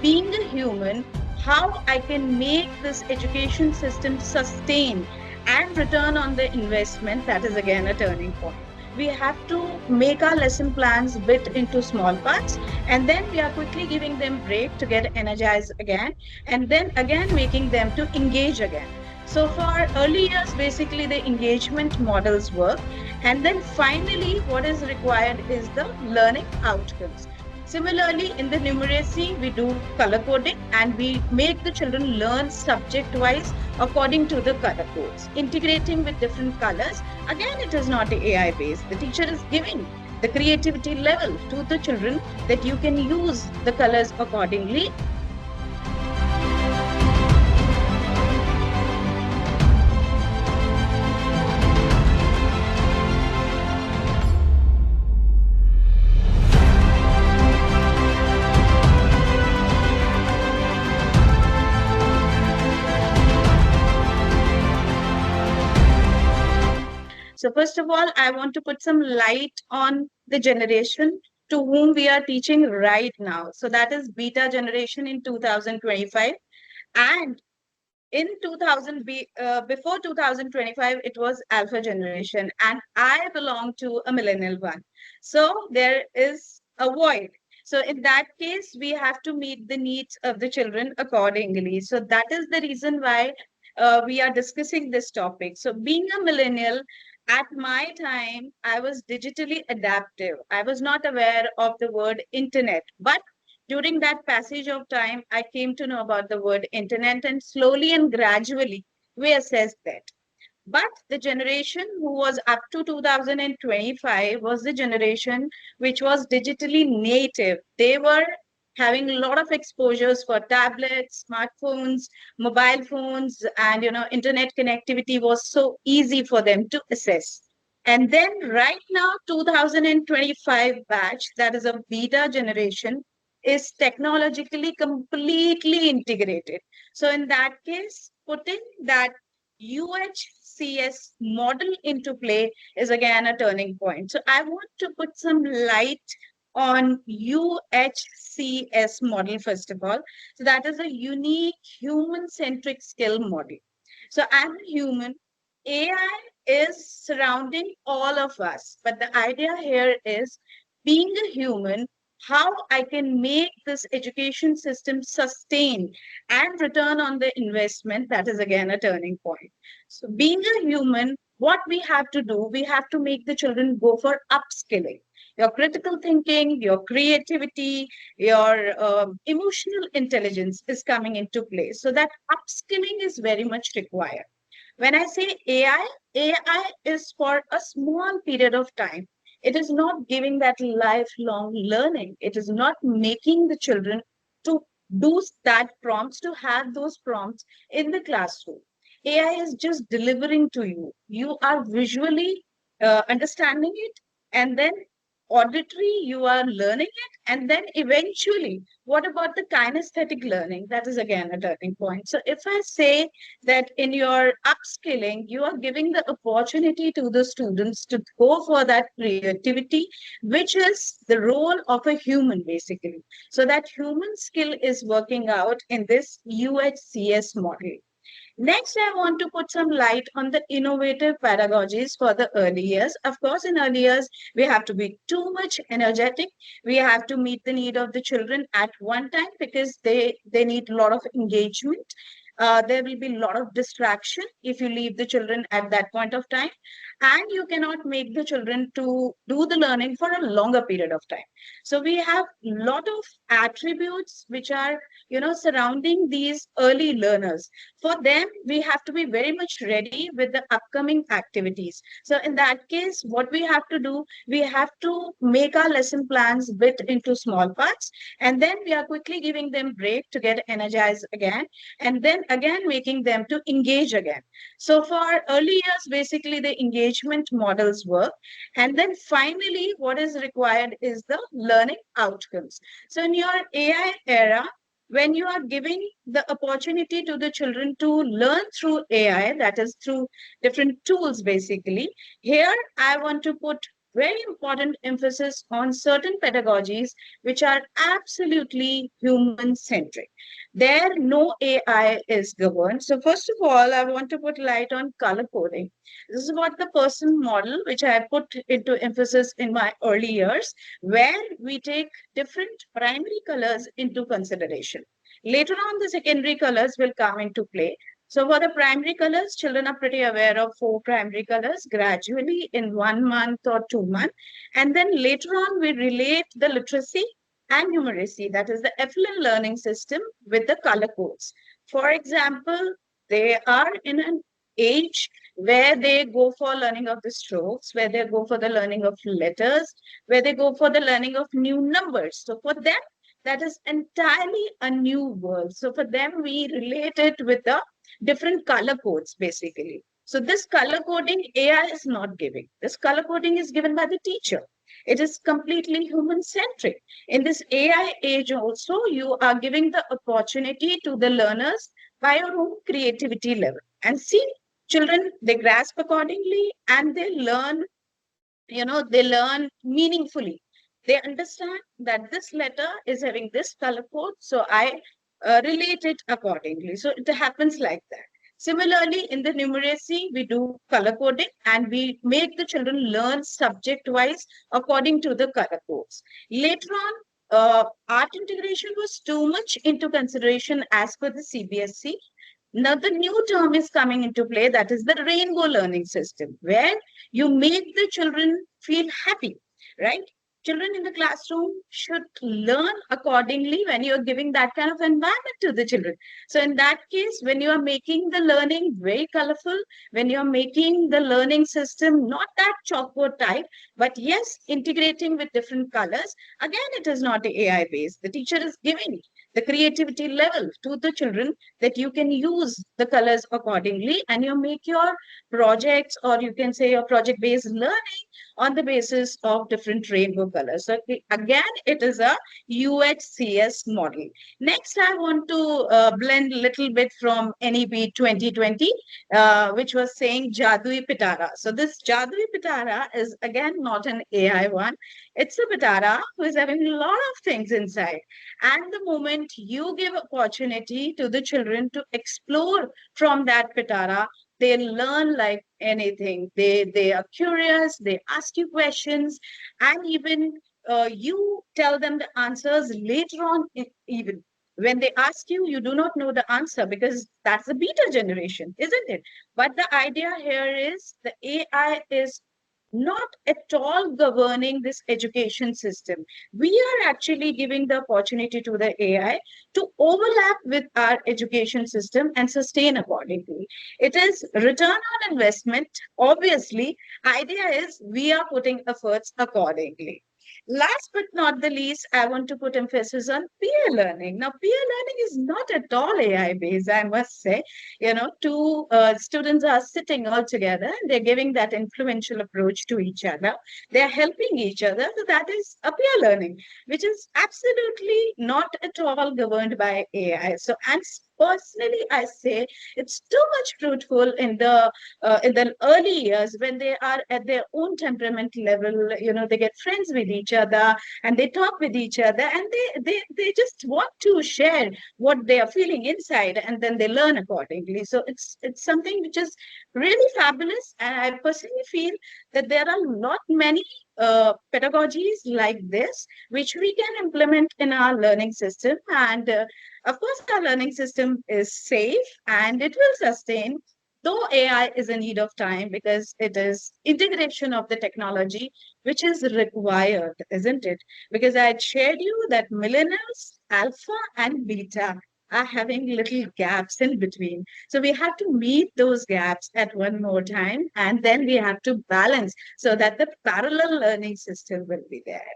being a human, how I can make this education system sustain and return on the investment, that is again a turning point. We have to make our lesson plans bit into small parts, and then we are quickly giving them break to get energized again, and then again making them to engage again. So for early years, basically the engagement models work. And then finally, what is required is the learning outcomes. Similarly, in the numeracy, we do color coding and we make the children learn subject wise according to the color codes, integrating with different colors. Again, it is not AI based. The teacher is giving the creativity level to the children that you can use the colors accordingly. So first of all, I want to put some light on the generation to whom we are teaching right now. So that is beta generation in 2025. And in 2000, before 2025, it was alpha generation. And I belong to a millennial one. So there is a void. So in that case, we have to meet the needs of the children accordingly. So that is the reason why we are discussing this topic. So being a millennial, at my time, I was digitally adaptive. I was not aware of the word internet, but during that passage of time, I came to know about the word internet, and slowly and gradually we assessed that. But the generation who was up to 2025 was the generation which was digitally native. They were having a lot of exposures for tablets, smartphones, mobile phones, and internet connectivity was so easy for them to assess. And then right now, 2025 batch, that is a beta generation, is technologically completely integrated. So in that case, putting that UHCS model into play is again a turning point. So I want to put some light on UHCS model first of all. So that is a unique human centric skill model. So I'm a human. AI is surrounding all of us, but the idea here is being a human, how I can make this education system sustain and return on the investment, that is again a turning point. So being a human, what we have to do, we have to make the children go for upskilling. Your critical thinking, your creativity, your emotional intelligence is coming into play. So that upskilling is very much required. When I say AI, AI is for a small period of time. It is not giving that lifelong learning. It is not making the children to do that prompts, to have those prompts in the classroom. AI is just delivering to you. You are visually understanding it, and then auditory, you are learning it, and then eventually, what about the kinesthetic learning? That is again a turning point. So if I say that in your upskilling, you are giving the opportunity to the students to go for that creativity, which is the role of a human, basically. So that human skill is working out in this UHCS model. Next, I want to put some light on the innovative pedagogies for the early years. Of course, in early years, we have to be too much energetic. We have to meet the need of the children at one time because they need a lot of engagement. There will be a lot of distraction if you leave the children at that point of time. And you cannot make the children to do the learning for a longer period of time. So we have a lot of attributes which are, surrounding these early learners. For them, we have to be very much ready with the upcoming activities. So in that case, what we have to do, we have to make our lesson plans bit into small parts, and then we are quickly giving them break to get energized again, and then again making them to engage again. So for early years, basically the engagement models work. And then finally, what is required is the learning outcomes. So in your AI era, when you are giving the opportunity to the children to learn through AI, that is through different tools, basically, here I want to put very important emphasis on certain pedagogies which are absolutely human centric. There, no AI is governed. So, first of all, I want to put light on color coding. This is what the person model, which I put into emphasis in my early years, where we take different primary colors into consideration. Later on, the secondary colors will come into play. So for the primary colors, children are pretty aware of four primary colors gradually in 1 month or 2 months. And then later on, we relate the literacy and numeracy, that is the FLN learning system, with the color codes. For example, they are in an age where they go for learning of the strokes, where they go for the learning of letters, where they go for the learning of new numbers. So for them, that is entirely a new world. So for them, we relate it with the different color codes, basically. So this color coding AI is not giving. This color coding is given by the teacher. It is completely human centric. In this AI age also, you are giving the opportunity to the learners by your own creativity level. And see, children, they grasp accordingly and they learn, they learn meaningfully. They understand that this letter is having this color code, so I relate it accordingly. So it happens like that. Similarly, in the numeracy, we do color coding and we make the children learn subject wise according to the color codes. Later on, art integration was too much into consideration as per the CBSE. Now, the new term is coming into play, that is the rainbow learning system, where you make the children feel happy, right? Children in the classroom should learn accordingly when you're giving that kind of environment to the children. So, in that case, when you are making the learning very colorful, when you're making the learning system not that chalkboard type, but yes, integrating with different colors, again, it is not AI based. The teacher is giving the creativity level to the children that you can use the colors accordingly and you make your projects, or you can say your project based learning on the basis of different rainbow colors. So again, it is a UHCS model. Next, I want to blend a little bit from NEP 2020, which was saying Jadui Pitara. So this Jadui Pitara is again not an AI one. It's a Pitara who is having a lot of things inside. And the moment you give opportunity to the children to explore from that Pitara, they learn like anything. They are curious, they ask you questions, and even you tell them the answers later on, even when they ask you, you do not know the answer because that's the beta generation, isn't it? But the idea here is the AI is not at all governing this education system. We are actually giving the opportunity to the AI to overlap with our education system and sustain accordingly. It is return on investment. Obviously, idea is we are putting efforts accordingly. Last but not the least, I want to put emphasis on peer learning. Now, peer learning is not at all AI based, I must say. Two students are sitting all together and they're giving that influential approach to each other. They're helping each other. So that is a peer learning, which is absolutely not at all governed by AI. So, and personally, I say it's too much fruitful in the early years when they are at their own temperament level. They get friends with each other and they talk with each other and they just want to share what they are feeling inside, and then they learn accordingly. So it's something which is really fabulous, and I personally feel that there are not many pedagogies like this which we can implement in our learning system. And of course, our learning system is safe and it will sustain, though AI is in need of time because it is integration of the technology which is required, isn't it? Because I had shared you that millennials, alpha and beta are having little gaps in between. So we have to meet those gaps at one more time, and then we have to balance so that the parallel learning system will be there.